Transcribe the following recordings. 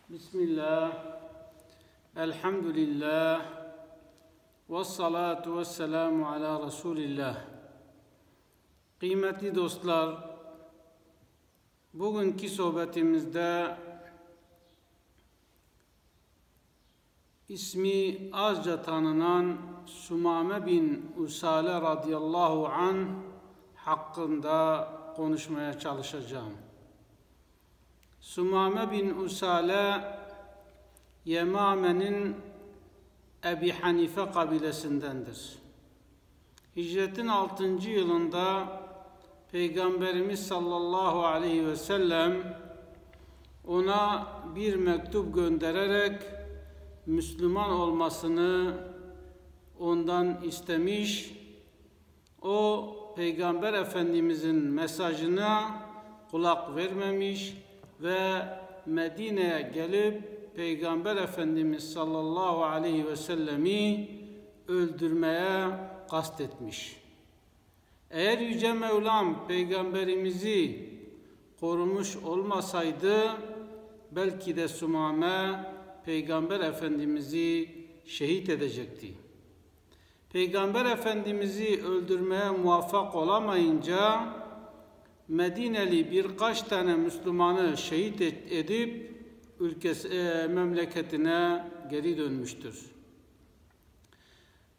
Bismillah, elhamdülillah, ve salatu ve selamu ala Resulillah. Kıymetli dostlar, bugünkü sohbetimizde ismi azca tanınan Sumame bin Usale radıyallahu anh hakkında konuşmaya çalışacağım. Sumame bin Usale, Yemame'nin Ebi Hanife kabilesindendir. Hicretin 6. yılında Peygamberimiz sallallahu aleyhi ve sellem ona bir mektup göndererek Müslüman olmasını ondan istemiş. O Peygamber Efendimizin mesajına kulak vermemiş ve Medine'ye gelip Peygamber Efendimiz sallallahu aleyhi ve sellemi öldürmeye kastetmiş. Eğer Yüce Mevlam Peygamberimizi korumuş olmasaydı belki de Sumame Peygamber Efendimiz'i şehit edecekti. Peygamber Efendimiz'i öldürmeye muvaffak olamayınca Medineli birkaç tane Müslümanı şehit edip memleketine geri dönmüştür.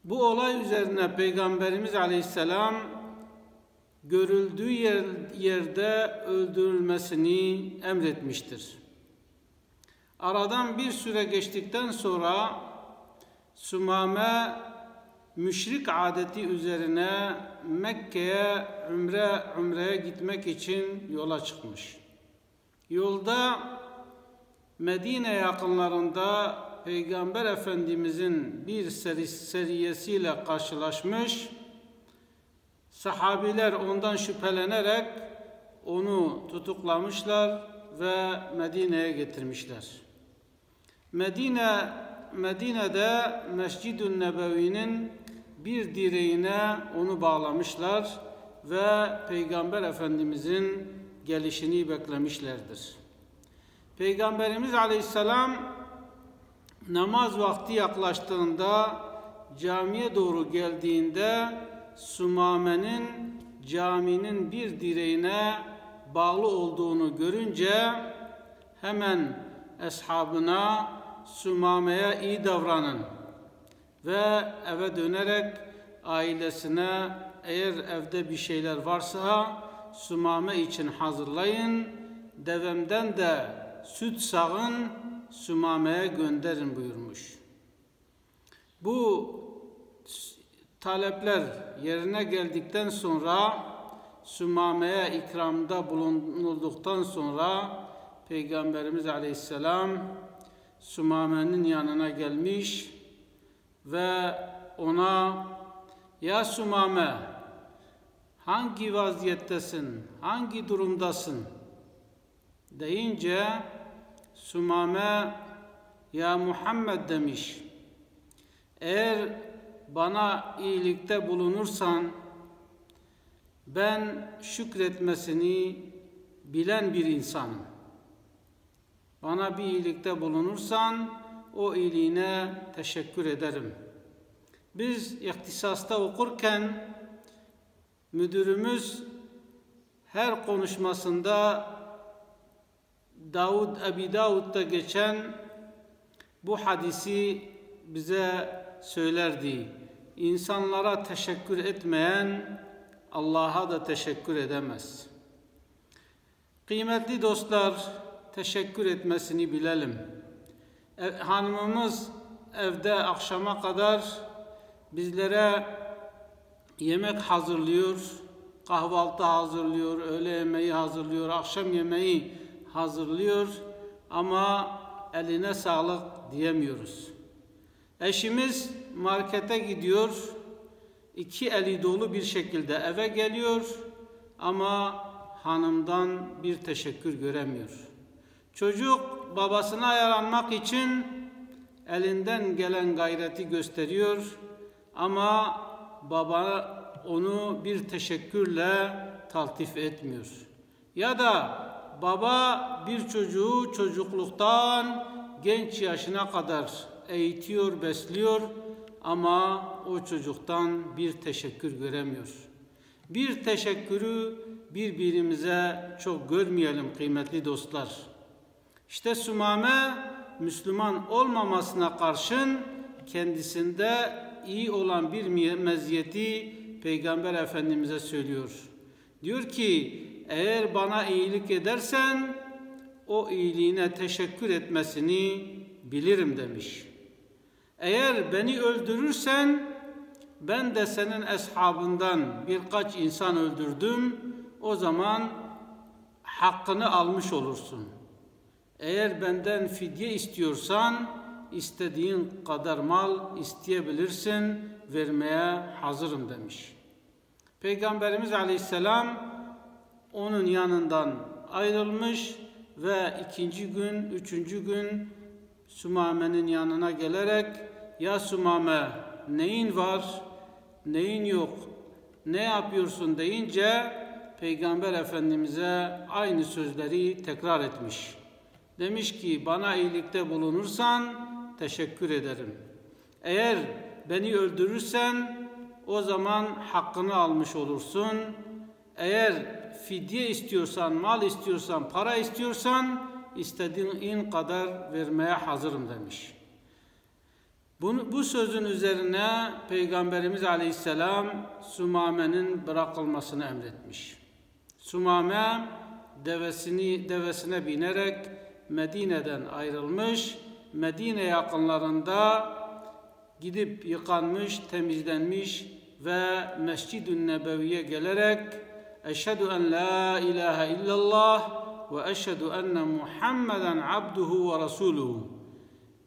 Bu olay üzerine Peygamberimiz Aleyhisselam görüldüğü yerde öldürülmesini emretmiştir. Aradan bir süre geçtikten sonra Sumame müşrik adeti üzerine Mekke'ye umreye gitmek için yola çıkmış. Yolda Medine yakınlarında Peygamber Efendimizin bir seriyesiyle karşılaşmış. Sahabiler ondan şüphelenerek onu tutuklamışlar ve Medine'ye getirmişler. Medine'de Mescid-ü Nebevi'nin bir direğine onu bağlamışlar ve Peygamber Efendimizin gelişini beklemişlerdir. Peygamberimiz Aleyhisselam namaz vakti yaklaştığında camiye doğru geldiğinde Sumame'nin caminin bir direğine bağlı olduğunu görünce hemen eshabına Sumame'ye iyi davranın ve eve dönerek ailesine eğer evde bir şeyler varsa Sumame için hazırlayın, devemden de süt sağın, Sumame'ye gönderin buyurmuş. Bu talepler yerine geldikten sonra Sumame'ye ikramda bulunulduktan sonra Peygamberimiz Aleyhisselam Sumame'nin yanına gelmiş ve ona "Ya Sumame, hangi vaziyettesin, hangi durumdasın?" deyince Sumame "Ya Muhammed" demiş, "Eğer bana iyilikte bulunursan ben şükretmesini bilen bir insanım. Bana bir iyilikte bulunursan o iyiliğine teşekkür ederim." Biz ihtisasta okurken müdürümüz her konuşmasında Ebi Davud'da geçen bu hadisi bize söylerdi. İnsanlara teşekkür etmeyen Allah'a da teşekkür edemez. Kıymetli dostlar, teşekkür etmesini bilelim. Hanımımız evde akşama kadar bizlere yemek hazırlıyor, kahvaltı hazırlıyor, öğle yemeği hazırlıyor, akşam yemeği hazırlıyor ama eline sağlık diyemiyoruz. Eşimiz markete gidiyor, iki eli dolu bir şekilde eve geliyor ama hanımdan bir teşekkür göremiyor. Çocuk babasına yaranmak için elinden gelen gayreti gösteriyor ama baba onu bir teşekkürle taltif etmiyor. Ya da baba bir çocuğu çocukluktan genç yaşına kadar eğitiyor, besliyor ama o çocuktan bir teşekkür göremiyor. Bir teşekkürü birbirimize çok görmeyelim kıymetli dostlar. İşte Sümame Müslüman olmamasına karşın kendisinde iyi olan bir meziyeti Peygamber Efendimiz'e söylüyor. Diyor ki eğer bana iyilik edersen o iyiliğine teşekkür etmesini bilirim demiş. Eğer beni öldürürsen ben de senin eshabından birkaç insan öldürdüm, o zaman hakkını almış olursun. Eğer benden fidye istiyorsan istediğin kadar mal isteyebilirsin, vermeye hazırım demiş. Peygamberimiz Aleyhisselam onun yanından ayrılmış ve ikinci gün, üçüncü gün Sümame'nin yanına gelerek ya Sümame neyin var, neyin yok, ne yapıyorsun deyince Peygamber Efendimiz'e aynı sözleri tekrar etmiş. Demiş ki bana iyilikte bulunursan teşekkür ederim. Eğer beni öldürürsen o zaman hakkını almış olursun. Eğer fidye istiyorsan, mal istiyorsan, para istiyorsan istediğin kadar vermeye hazırım demiş. Bu sözün üzerine Peygamberimiz Aleyhisselam Sümame'nin bırakılmasını emretmiş. Sümame devesine binerek Medine'den ayrılmış, Medine yakınlarında gidip yıkanmış, temizlenmiş ve Mescid-i Nebevi'ye gelerek Eşhedü en la ilahe illallah ve eşhedü enne Muhammeden abduhu ve rasuluhu.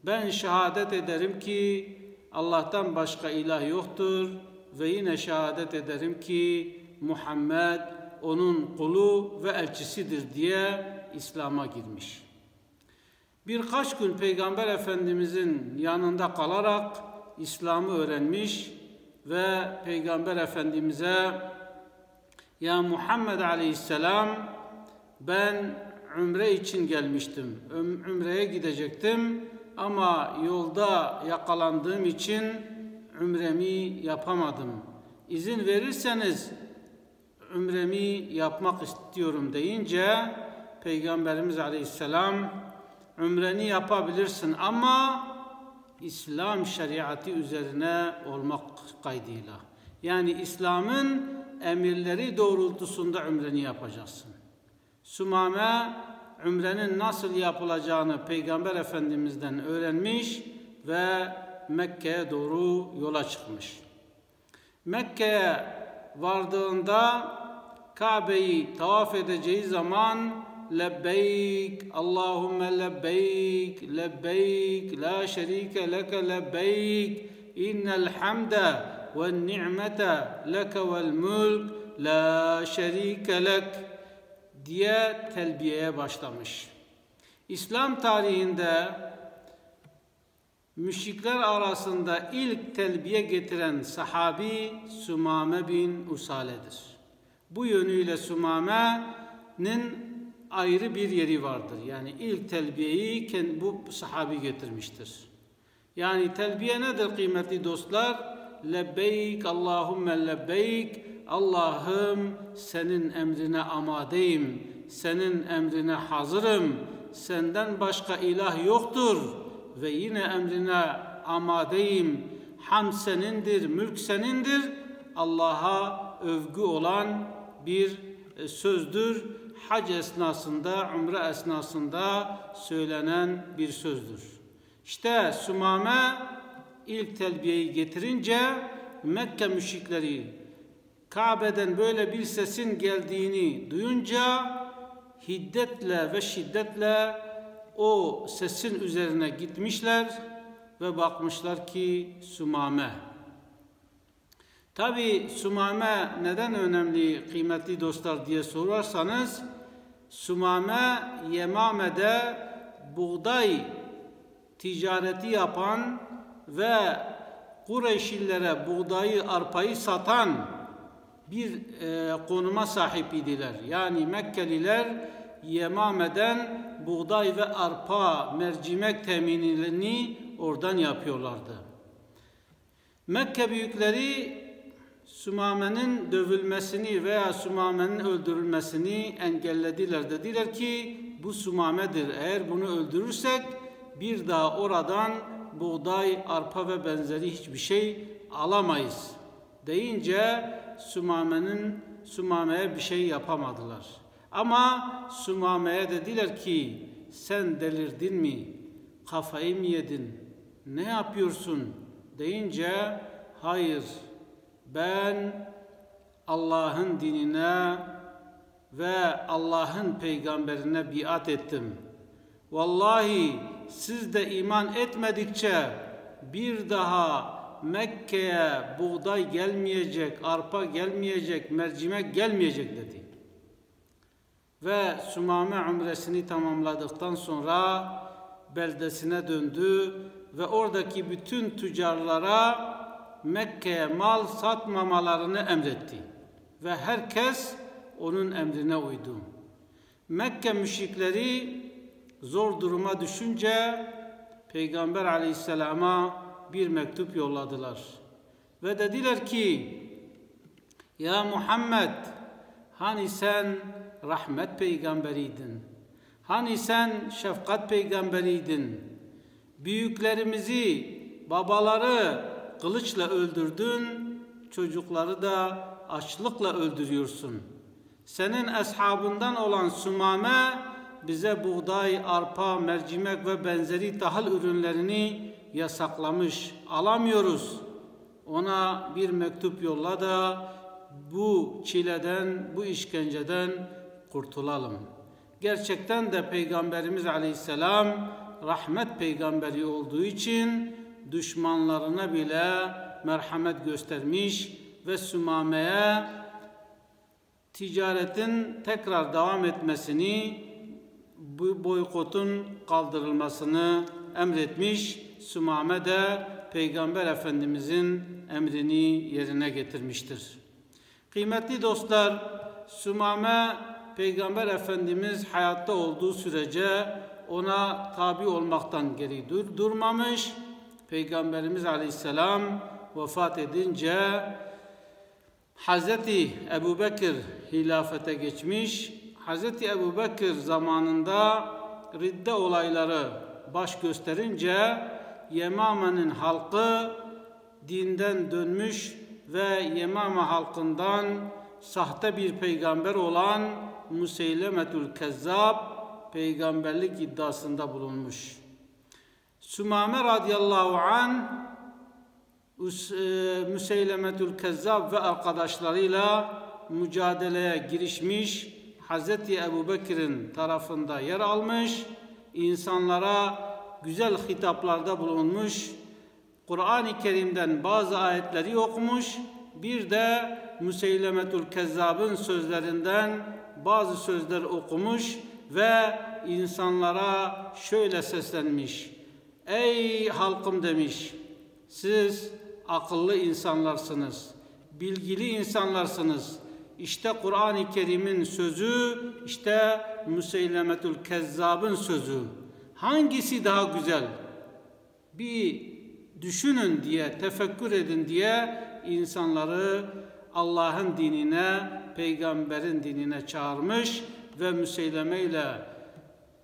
Ben şehadet ederim ki Allah'tan başka ilah yoktur ve yine şehadet ederim ki Muhammed onun kulu ve elçisidir diye İslam'a girmiş. Birkaç gün Peygamber Efendimizin yanında kalarak İslam'ı öğrenmiş ve Peygamber Efendimiz'e ya Muhammed Aleyhisselam ben Ümre için gelmiştim. Ümre'ye gidecektim ama yolda yakalandığım için Ümremi yapamadım. İzin verirseniz Ümremi yapmak istiyorum deyince Peygamberimiz Aleyhisselam Ümreni yapabilirsin ama İslam şeriatı üzerine olmak kaydıyla. Yani İslam'ın emirleri doğrultusunda Ümreni yapacaksın. Sümame Ümrenin nasıl yapılacağını Peygamber Efendimiz'den öğrenmiş ve Mekke'ye doğru yola çıkmış. Mekke'ye vardığında Kabe'yi tavaf edeceği zaman lebbeyk Allahümme lebbeyk lebbeyk la şerike leke lebbeyk innel hamde ve ni'mete leke vel mulk la şerike lek diye telbiyeye başlamış. İslam tarihinde müşrikler arasında ilk telbiye getiren sahabi Sümame bin Usale'dir. Bu yönüyle Sümame'nin ayrı bir yeri vardır. Yani ilk telbiyeyi bu sahabi getirmiştir. Yani telbiye nedir kıymetli dostlar? Lebbeyk Allahümme lebbeyk. Allah'ım senin emrine amadeyim. Senin emrine hazırım. Senden başka ilah yoktur. Ve yine emrine amadeyim. Hamd senindir, mülk senindir. Allah'a övgü olan bir sözdür. Hac esnasında, umre esnasında söylenen bir sözdür. İşte Sümame ilk telbiyeyi getirince Mekke müşrikleri Kabe'den böyle bir sesin geldiğini duyunca hiddetle ve şiddetle o sesin üzerine gitmişler ve bakmışlar ki Sümame. Tabi Sümame neden önemli kıymetli dostlar diye sorarsanız Sümame Yemame'de buğday ticareti yapan ve Kureyşlilere buğdayı, arpayı satan bir konuma sahip idiler. Yani Mekkeliler Yemame'den buğday ve arpa, mercimek teminini oradan yapıyorlardı. Mekke büyükleri Sümame'nin dövülmesini veya Sümame'nin öldürülmesini engellediler. Dediler ki bu Sümame'dir. Eğer bunu öldürürsek bir daha oradan buğday, arpa ve benzeri hiçbir şey alamayız deyince Sümame'ye bir şey yapamadılar. Ama Sümame'ye dediler ki sen delirdin mi? Kafayı mı yedin? Ne yapıyorsun? Deyince hayır, ben Allah'ın dinine ve Allah'ın peygamberine biat ettim. Vallahi siz de iman etmedikçe bir daha Mekke'ye buğday gelmeyecek, arpa gelmeyecek, mercimek gelmeyecek dedi. Ve Sümame umresini tamamladıktan sonra beldesine döndü ve oradaki bütün tüccarlara Mekke'ye mal satmamalarını emretti. Ve herkes onun emrine uydu. Mekke müşrikleri zor duruma düşünce Peygamber aleyhisselama bir mektup yolladılar. Ve dediler ki ya Muhammed, hani sen rahmet peygamberiydin? Hani sen şefkat peygamberiydin? Büyüklerimizi, babaları kılıçla öldürdün, çocukları da açlıkla öldürüyorsun. Senin ashabından olan Sümame bize buğday, arpa, mercimek ve benzeri tahıl ürünlerini yasaklamış. Alamıyoruz. Ona bir mektup yolla da bu çileden, bu işkenceden kurtulalım. Gerçekten de Peygamberimiz Aleyhisselam rahmet peygamberi olduğu için düşmanlarına bile merhamet göstermiş ve Sümame'ye ticaretin tekrar devam etmesini, bu boykotun kaldırılmasını emretmiş. Sümame de Peygamber Efendimizin emrini yerine getirmiştir. Kıymetli dostlar, Sümame Peygamber Efendimiz hayatta olduğu sürece ona tabi olmaktan geri durmamış. Peygamberimiz Aleyhisselam vefat edince Hazreti Ebubekir hilafete geçmiş. Hazreti Ebubekir zamanında ridde olayları baş gösterince Yemame'nin halkı dinden dönmüş ve Yemame halkından sahte bir peygamber olan Museylemetül Kezzab peygamberlik iddiasında bulunmuş. Sümame radıyallahu anh Museylemetül Kezzab ve arkadaşlarıyla mücadeleye girişmiş, Hazreti Ebubekir'in tarafında yer almış, insanlara güzel hitaplarda bulunmuş, Kur'an-ı Kerim'den bazı ayetleri okumuş, bir de Museylemetül Kezzab'ın sözlerinden bazı sözler okumuş ve insanlara şöyle seslenmiş: ey halkım demiş, siz akıllı insanlarsınız, bilgili insanlarsınız. İşte Kur'an-ı Kerim'in sözü, işte Museylemetül Kezzab'ın sözü. Hangisi daha güzel? Bir düşünün diye, tefekkür edin diye insanları Allah'ın dinine, peygamberin dinine çağırmış ve Müseyleme ile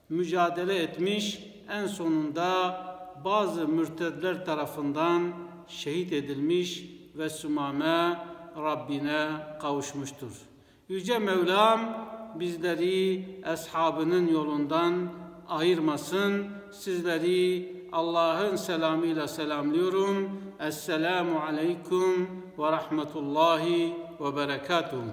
mücadele etmiş. En sonunda bazı mürtedler tarafından şehit edilmiş ve Sümame Rabbine kavuşmuştur. Yüce Mevlam bizleri ashabının yolundan ayırmasın. Sizleri Allah'ın selamıyla selamlıyorum. Esselamu aleyküm ve rahmetullahi ve berekatuhu.